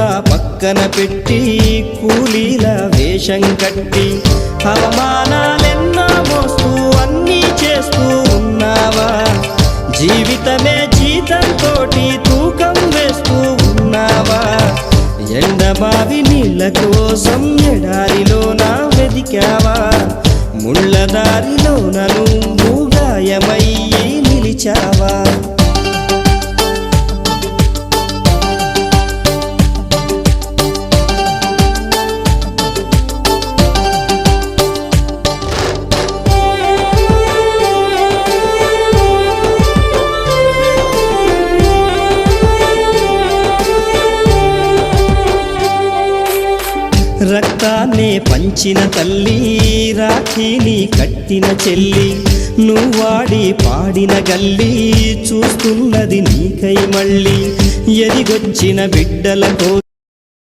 అంతా పక్కన పెట్టి కూలీల వేషం కట్టి అవమానాలెన్నో మోస్తూ అన్నీ చేస్తూ ఉన్నావా? జీవితమే జీతంతోటి తూకం వేస్తూ ఉన్నావా? ఎండమావి నీళ్ళ కోసం ఎడారిలోన వెదికావా? ముళ్ళదారిలోన నువ్వు గాయమయ్యి నిలిచావా? రక్తాన్నే పంచిన తల్లి, రాఖీని కట్టిన చెల్లి, నువ్వాడి పాడిన గల్లి చూస్తున్నది నీకై మళ్ళీ. ఎదిగొచ్చిన బిడ్డలతో